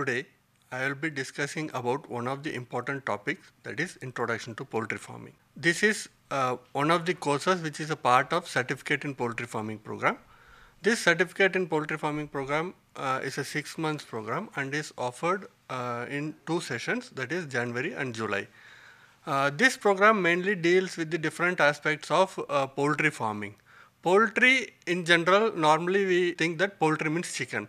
Today, I will be discussing about one of the important topics, that is Introduction to Poultry Farming. This is one of the courses which is a part of Certificate in Poultry Farming program. This Certificate in Poultry Farming program is a 6 months program and is offered in two sessions, that is January and July. This program mainly deals with the different aspects of poultry farming. Poultry in general, normally we think that poultry means chicken,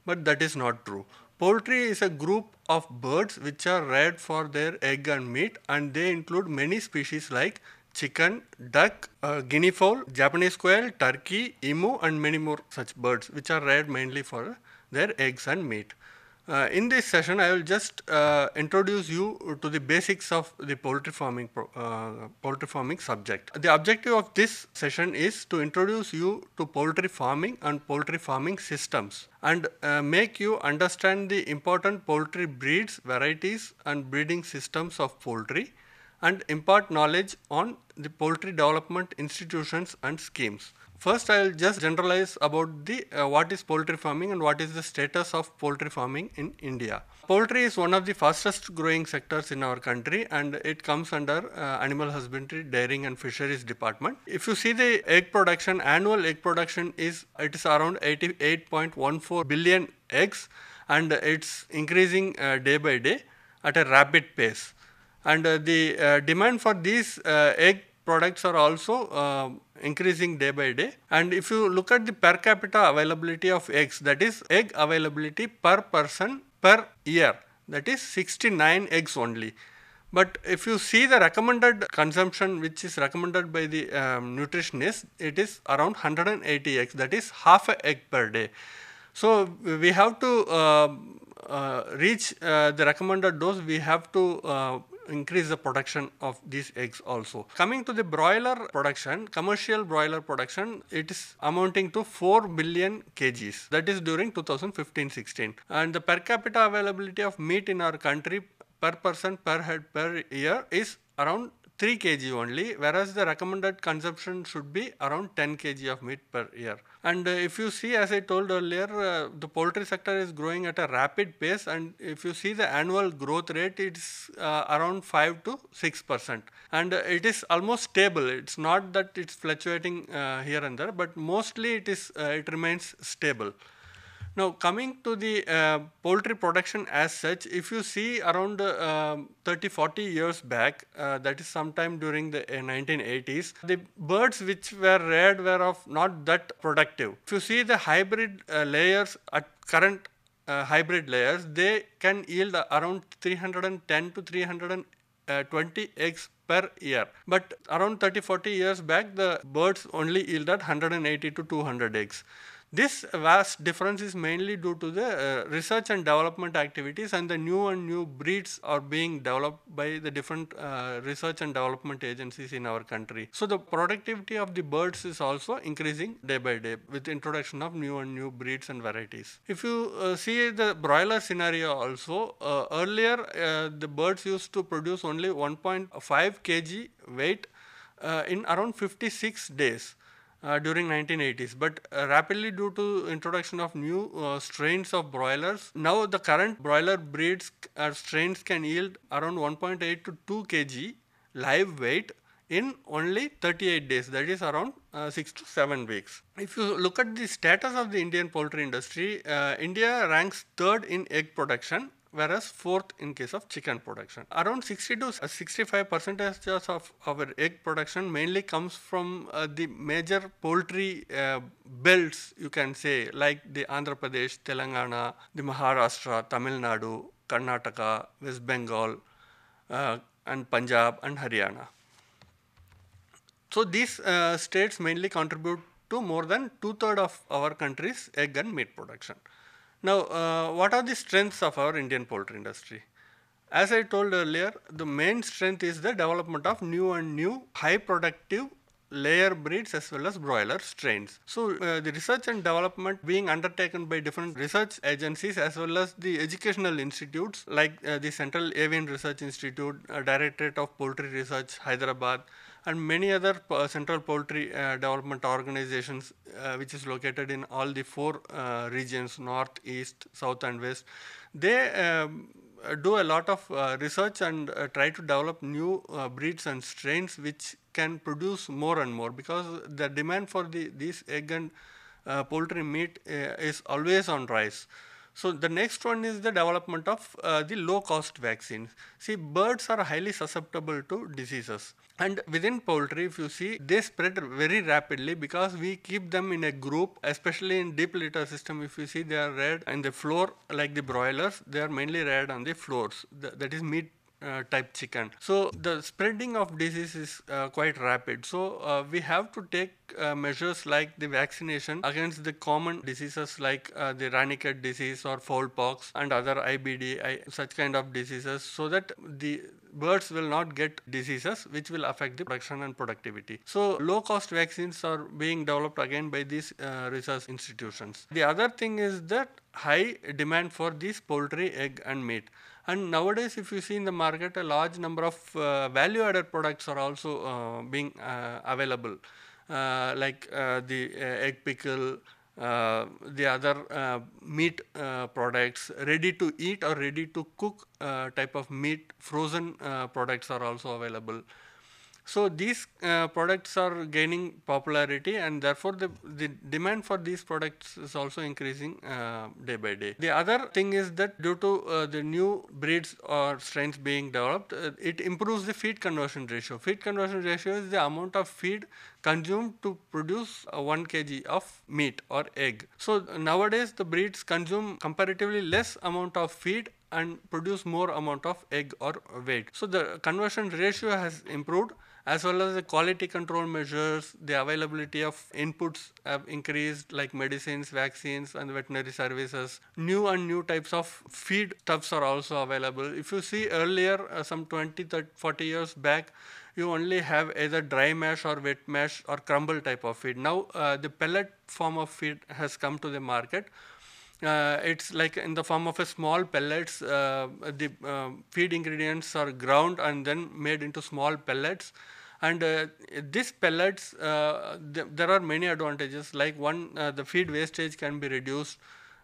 but that is not true. Poultry is a group of birds which are reared for their egg and meat, and they include many species like chicken, duck, guinea fowl, Japanese quail, turkey, emu, and many more such birds which are reared mainly for their eggs and meat. In this session, I will just introduce you to the basics of the poultry farming subject. The objective of this session is to introduce you to poultry farming and poultry farming systems and make you understand the important poultry breeds, varieties, and breeding systems of poultry, and impart knowledge on the poultry development institutions and schemes. First, I will just generalize about the what is poultry farming and what is the status of poultry farming in India. Poultry is one of the fastest growing sectors in our country, and it comes under animal husbandry, dairying, and fisheries department. If you see the egg production, annual egg production is around 88.14 billion eggs, and it's increasing day by day at a rapid pace. And the demand for these egg products are also increasing day by day. And if you look at the per capita availability of eggs, that is egg availability per person per year, that is 69 eggs only. But if you see the recommended consumption which is recommended by the nutritionist, it is around 180 eggs, that is half a egg per day. So we have to reach the recommended dose, we have to increase the production of these eggs also. Coming to the broiler production, commercial broiler production, it is amounting to 4 billion kgs, that is during 2015-16. And the per capita availability of meat in our country per person per head per year is around 3 kg only, whereas the recommended consumption should be around 10 kg of meat per year. And if you see, as I told earlier, the poultry sector is growing at a rapid pace, and if you see the annual growth rate, it's around 5 to 6%. And it is almost stable. It's not that it's fluctuating here and there, but mostly it remains stable. Now, coming to the poultry production as such, if you see around 30-40 years back, that is sometime during the 1980s, the birds which were reared were of not that productive. If you see the hybrid layers at current hybrid layers, they can yield around 310 to 320 eggs per year. But around 30-40 years back, the birds only yielded 180 to 200 eggs. This vast difference is mainly due to the research and development activities, and the new breeds are being developed by the different research and development agencies in our country. So the productivity of the birds is also increasing day by day with the introduction of new breeds and varieties. If you see the broiler scenario also, earlier the birds used to produce only 1.5 kg weight in around 56 days. During 1980s, but rapidly due to introduction of new strains of broilers, now the current broiler breeds strains can yield around 1.8 to 2 kg live weight in only 38 days, that is around 6 to 7 weeks. If you look at the status of the Indian poultry industry, India ranks third in egg production, whereas fourth in case of chicken production. Around 60 to 65% of our egg production mainly comes from the major poultry belts, you can say, like the Andhra Pradesh, Telangana, the Maharashtra, Tamil Nadu, Karnataka, West Bengal, and Punjab and Haryana. So these states mainly contribute to more than 2/3 of our country's egg and meat production. Now, what are the strengths of our Indian poultry industry? As I told earlier, the main strength is the development of new high productive layer breeds as well as broiler strains. So, the research and development being undertaken by different research agencies as well as the educational institutes like the Central Avian Research Institute, Directorate of Poultry Research, Hyderabad, and many other central poultry development organizations which is located in all the four regions, north, east, south and west. They do a lot of research and try to develop new breeds and strains which can produce more and more, because the demand for these egg and poultry meat is always on rise. So the next one is the development of the low cost vaccines. See, birds are highly susceptible to diseases, and within poultry, if you see, they spread very rapidly because we keep them in a group, especially in deep litter system. If you see, they are reared in the floor like the broilers. They are mainly reared on the floors, that is meat type chicken. So the spreading of disease is quite rapid. So we have to take measures like the vaccination against the common diseases like the Rannichet disease or fowl pox and other IBD, such kind of diseases, so that the birds will not get diseases which will affect the production and productivity. So low cost vaccines are being developed again by these research institutions. The other thing is that high demand for these poultry, egg and meat. And nowadays, if you see in the market, a large number of value-added products are also being available, like the egg pickle, the other meat products, ready to eat or ready to cook type of meat, frozen products are also available. So these products are gaining popularity, and therefore the demand for these products is also increasing day by day. The other thing is that due to the new breeds or strains being developed, it improves the feed conversion ratio. Feed conversion ratio is the amount of feed consumed to produce 1 kg of meat or egg. So nowadays the breeds consume comparatively less amount of feed and produce more amount of egg or weight. So the conversion ratio has improved, as well as the quality control measures, the availability of inputs have increased, like medicines, vaccines and veterinary services. New types of feed stuffs are also available. If you see earlier, some 20, 30, 40 years back, you only have either dry mash or wet mash or crumble type of feed. Now the pellet form of feed has come to the market. It's like in the form of a small pellets. The feed ingredients are ground and then made into small pellets. And these pellets, there are many advantages. Like one, the feed wastage can be reduced,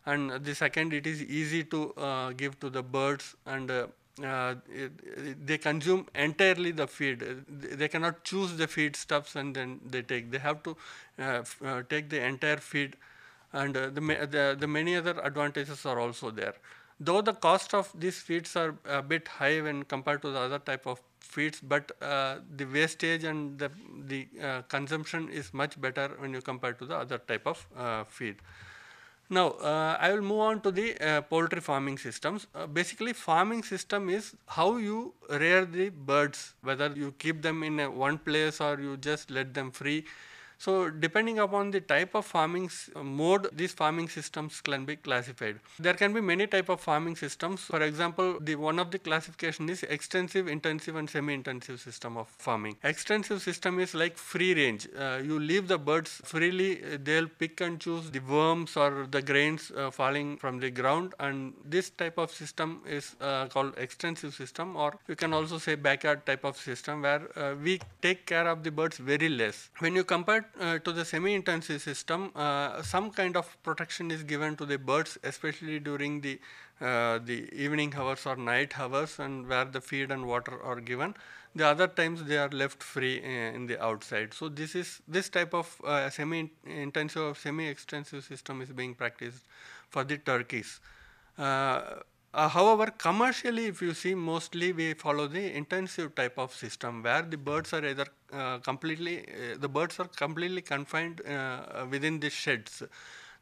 and the second, it is easy to give to the birds, and they consume entirely the feed. They cannot choose the feed stuffs and then they take. They have to take the entire feed, and the many other advantages are also there. Though the cost of these feeds are a bit high when compared to the other type of feeds, but the wastage and the consumption is much better when you compare to the other type of feed. Now, I will move on to the poultry farming systems. Basically, farming system is how you rear the birds, whether you keep them in one place or you just let them free. So depending upon the type of farming mode, these farming systems can be classified. There can be many type of farming systems. For example, the one of the classification is extensive, intensive and semi-intensive system of farming. Extensive system is like free range. You leave the birds freely, they'll pick and choose the worms or the grains falling from the ground, and this type of system is called extensive system, or you can also say backyard type of system, where we take care of the birds very less. When you compare to the semi-intensive system, some kind of protection is given to the birds, especially during the evening hours or night hours, and where the feed and water are given. The other times they are left free in the outside. So this type of semi-intensive or semi-extensive system is being practiced for the turkeys. However, commercially, if you see, mostly we follow the intensive type of system, where the birds are either completely confined within the sheds.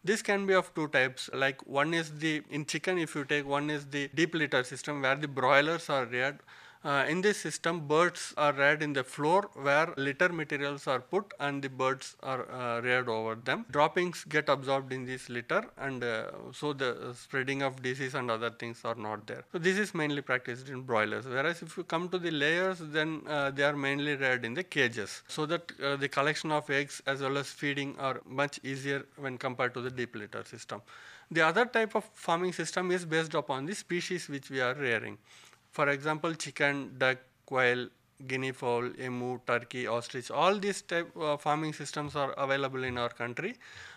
This can be of two types. Like one is in chicken, if you take, one is the deep litter system, where the broilers are reared. In this system, birds are reared in the floor, where litter materials are put and the birds are reared over them. Droppings get absorbed in this litter, and so the spreading of disease and other things are not there. So this is mainly practiced in broilers. Whereas if you come to the layers, then they are mainly reared in the cages, so that the collection of eggs as well as feeding are much easier when compared to the deep litter system. The other type of farming system is based upon the species which we are rearing. For example, chicken, duck, quail, guinea fowl, emu, turkey, ostrich. All these type farming systems are available in our country.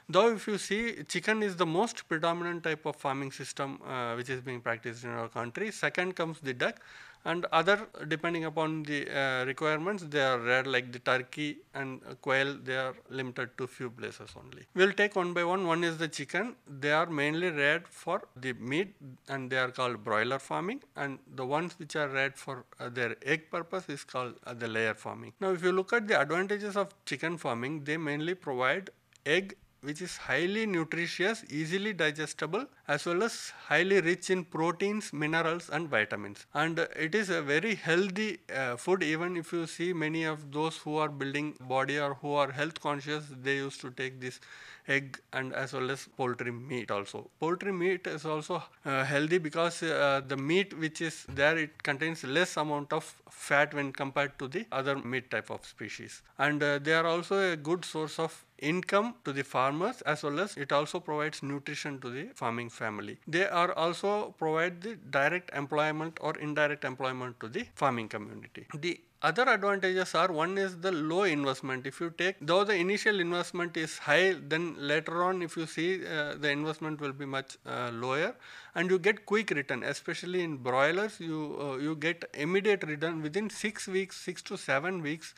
Though if you see, chicken is the most predominant type of farming system which is being practiced in our country. Second comes the duck, and other, depending upon the requirements, they are rare, like the turkey and quail. They are limited to few places only. We'll take one by one. One is the chicken. They are mainly reared for the meat, and they are called broiler farming, and the ones which are reared for their egg purpose is called the layer farming. Now if you look at the advantages of chicken farming, they mainly provide egg which is highly nutritious, easily digestible, as well as highly rich in proteins, minerals and vitamins. And it is a very healthy food. Even if you see many of those who are building body or who are health conscious, they used to take this egg and as well as poultry meat also. Poultry meat is also healthy because the meat which is there, it contains less amount of fat when compared to the other meat type of species. And they are also a good source of income to the farmers, as well as it also provides nutrition to the farming family. They are also provide the direct employment or indirect employment to the farming community. The other advantages are, one is the low investment. If you take, though the initial investment is high, then later on if you see the investment will be much lower, and you get quick return. Especially in broilers, you get immediate return within 6 weeks, 6 to 7 weeks.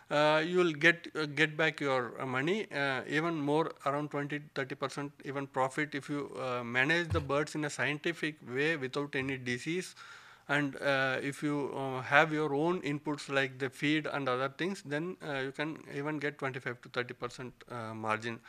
You will get back your money, even more, around 20-30% even profit, if you manage the birds in a scientific way without any disease. And if you have your own inputs like the feed and other things, then you can even get 25-30% margin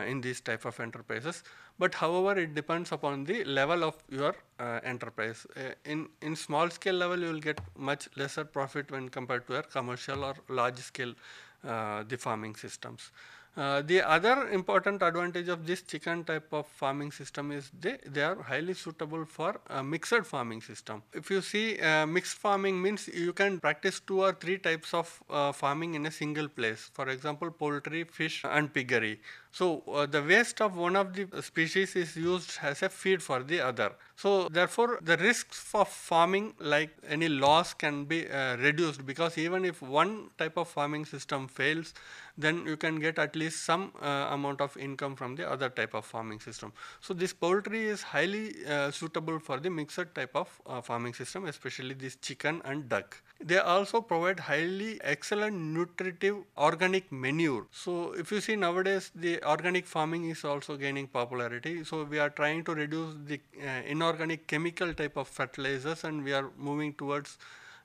in these type of enterprises. But however, it depends upon the level of your enterprise. In small scale level, you will get much lesser profit when compared to your commercial or large scale the farming systems. The other important advantage of this chicken type of farming system is they are highly suitable for mixed farming system. If you see, mixed farming means you can practice 2 or 3 types of farming in a single place. For example, poultry, fish and piggery. So the waste of one of the species is used as a feed for the other. So therefore, the risks of farming, like any loss, can be reduced, because even if one type of farming system fails, then you can get at least some amount of income from the other type of farming system. So this poultry is highly suitable for the mixed type of farming system, especially this chicken and duck. They also provide highly excellent nutritive organic manure. So if you see, nowadays the organic farming is also gaining popularity. So we are trying to reduce the inorganic chemical type of fertilizers, and we are moving towards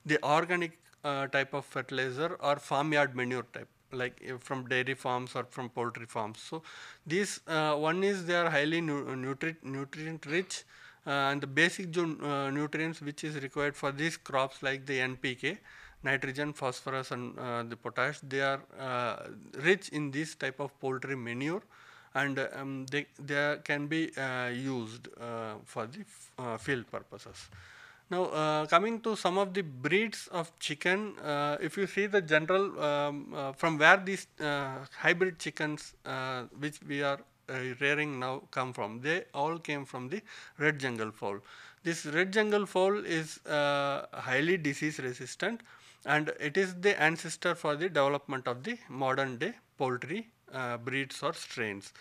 the organic type of fertilizer or farmyard manure type, like from dairy farms or from poultry farms. So these one is they are highly nutrient rich, and the basic nutrients which is required for these crops, like the NPK, nitrogen, phosphorus and the potash, they are rich in this type of poultry manure, and they can be used for the field purposes. Now, coming to some of the breeds of chicken, if you see the general, from where these hybrid chickens which we are rearing now come from, they all came from the red jungle fowl. This red jungle fowl is highly disease resistant, and it is the ancestor for the development of the modern day poultry breeds or strains.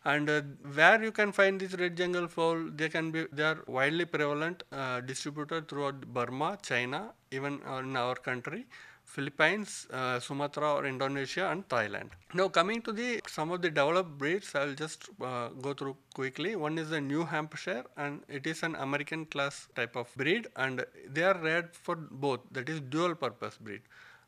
And where you can find this red jungle fowl, they are widely prevalent, distributed throughout Burma, China, even in our country, Philippines, Sumatra or Indonesia and Thailand. Now coming to the some of the developed breeds, I will just go through quickly. One is the New Hampshire, and it is an American class type of breed, and they are reared for both, that is dual purpose breed.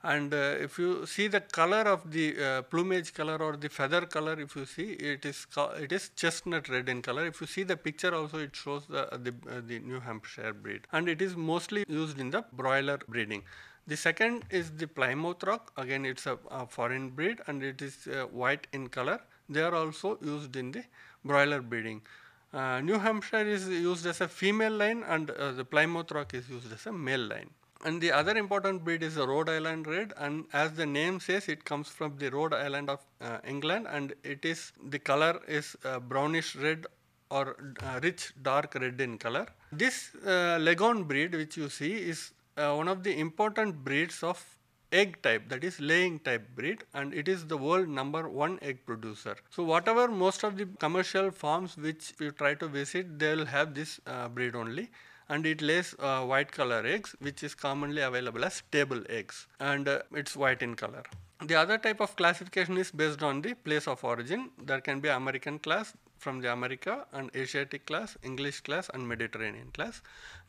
And if you see the color of the plumage color or the feather color, if you see, it is chestnut red in color. If you see the picture also, it shows the New Hampshire breed, and it is mostly used in the broiler breeding. The second is the Plymouth Rock. Again, it's a foreign breed, and it is white in color. They are also used in the broiler breeding. New Hampshire is used as a female line, and the Plymouth Rock is used as a male line. And the other important breed is the Rhode Island Red, and as the name says, it comes from the Rhode Island of England, and the color is brownish red or rich dark red in color. This Leghorn breed which you see is one of the important breeds of egg type, that is laying type breed, and it is the world #1 egg producer. So whatever most of the commercial farms which you try to visit, they will have this breed only, and it lays white color eggs, which is commonly available as table eggs, and it's white in color. The other type of classification is based on the place of origin. There can be American class from the America, and Asiatic class, English class, and Mediterranean class.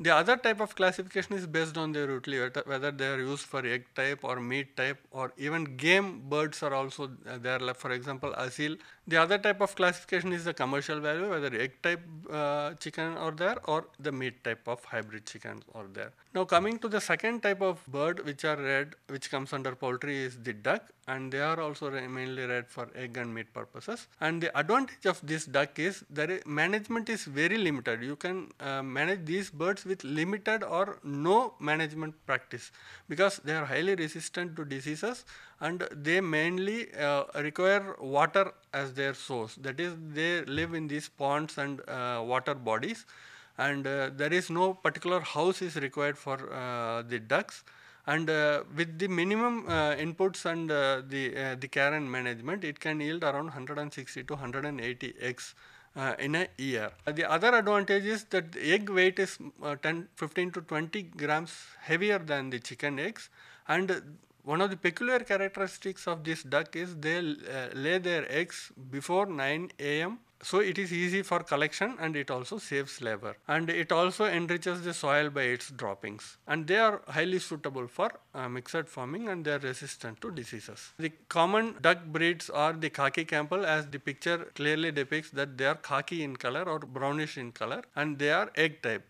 The other type of classification is based on their utility, whether they are used for egg type or meat type, or even game birds are also there. Like for example, asil. The other type of classification is the commercial value, whether egg type chicken are there or the meat type of hybrid chickens are there. Now coming to the second type of bird which are reared, which comes under poultry, is the duck, and they are also mainly reared for egg and meat purposes. And the advantage of this duck is management is very limited. You can manage these birds with limited or no management practice, because they are highly resistant to diseases, and they mainly require water as their source. That is, they live in these ponds and water bodies, and there is no particular house is required for the ducks. And with the minimum inputs and the care and management, it can yield around 160 to 180 eggs in a year. The other advantage is that the egg weight is 15 to 20 grams heavier than the chicken eggs, and one of the peculiar characteristics of this duck is they lay their eggs before 9 a.m. So it is easy for collection, and it also saves labor, and it also enriches the soil by its droppings, and they are highly suitable for mixed farming, and they are resistant to diseases. The common duck breeds are the khaki Campbell, as the picture clearly depicts that they are khaki in color or brownish in color, and they are egg type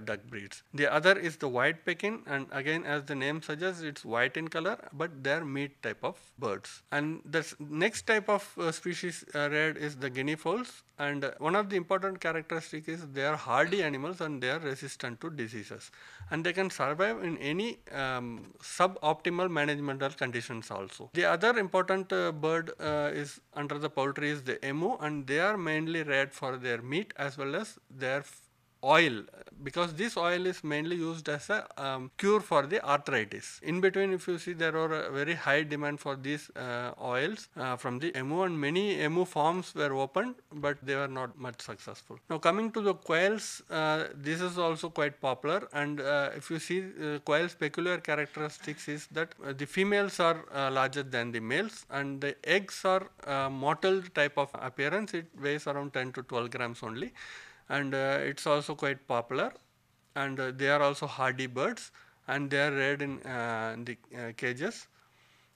duck breeds. The other is the white Pekin, and again, as the name suggests, it's white in color, but they are meat type of birds. And the next type of species reared is the guinea fowls, and one of the important characteristics is they are hardy animals, and they are resistant to diseases, and they can survive in any suboptimal managemental conditions also. The other important bird is under the poultry is the emu, and they are mainly reared for their meat as well as their oil, because this oil is mainly used as a cure for the arthritis. In between, if you see, there are a very high demand for these oils from the emu, and many emu farms were opened, but they were not much successful. Now coming to the quails, this is also quite popular, and if you see, quails' peculiar characteristics is that the females are larger than the males, and the eggs are mottled type of appearance. It weighs around 10 to 12 grams only, and it's also quite popular, and they are also hardy birds, and they are reared in the cages,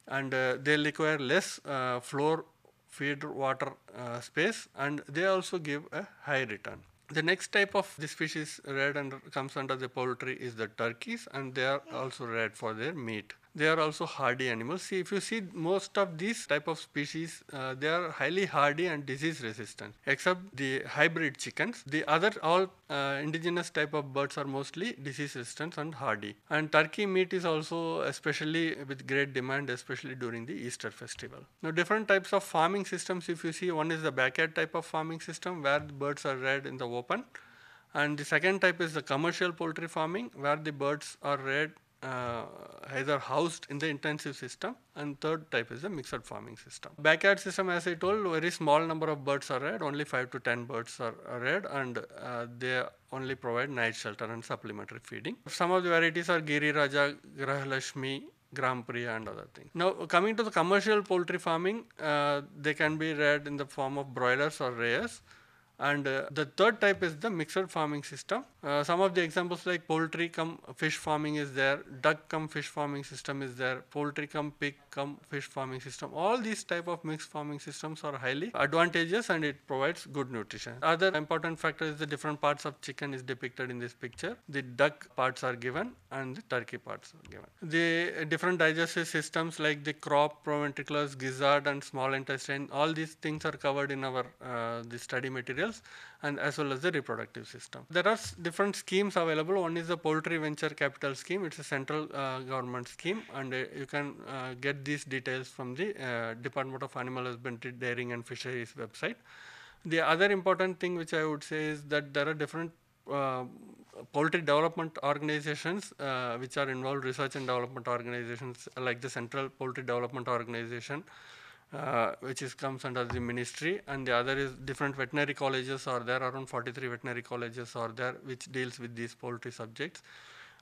and they require less floor feed water space, and they also give a high return. The next type of the species reared and comes under the poultry is the turkeys, and they are also reared for their meat. They are also hardy animals. See, if you see, most of these type of species, they are highly hardy and disease resistant, except the hybrid chickens. The other all indigenous type of birds are mostly disease resistant and hardy. And turkey meat is also especially with great demand, especially during the Easter festival. Now different types of farming systems, if you see, one is the backyard type of farming system where the birds are reared in the open, and the second type is the commercial poultry farming where the birds are reared either housed in the intensive system, and third type is the mixed farming system. Backyard system, as I told, very small number of birds are reared, only 5 to 10 birds are reared, and they only provide night shelter and supplementary feeding. Some of the varieties are Giri Raja, Grahalakshmi, Grand Prix, and other things. Now coming to the commercial poultry farming, they can be reared in the form of broilers or rayers. And the third type is the mixed farming system. Some of the examples like poultry cum fish farming is there, duck cum fish farming system is there, poultry cum pig cum fish farming system. All these type of mixed farming systems are highly advantageous, and it provides good nutrition. Other important factor is the different parts of chicken is depicted in this picture. The duck parts are given and the turkey parts are given. The different digestive systems like the crop, proventriculus, gizzard, and small intestine, all these things are covered in our the study materials, and as well as the reproductive system. There are different schemes available. One is the Poultry Venture Capital Scheme. It's a central government scheme, and you can get these details from the Department of Animal Husbandry, Dairying and Fisheries website. The other important thing which I would say is that there are different poultry development organizations which are involved, research and development organizations like the Central Poultry Development Organization, which comes under the ministry, and the other is different veterinary colleges are there, around 43 veterinary colleges are there which deals with these poultry subjects,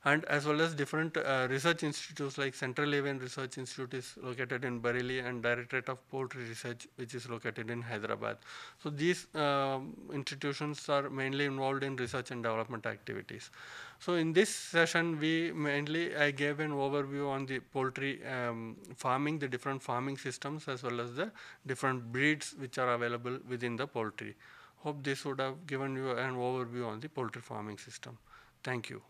and as well as different research institutes like Central Avian Research Institute is located in Bareilly, and Directorate of Poultry Research which is located in Hyderabad. So these institutions are mainly involved in research and development activities. So in this session I gave an overview on the poultry farming, the different farming systems as well as the different breeds which are available within the poultry. Hope this would have given you an overview on the poultry farming system. Thank you.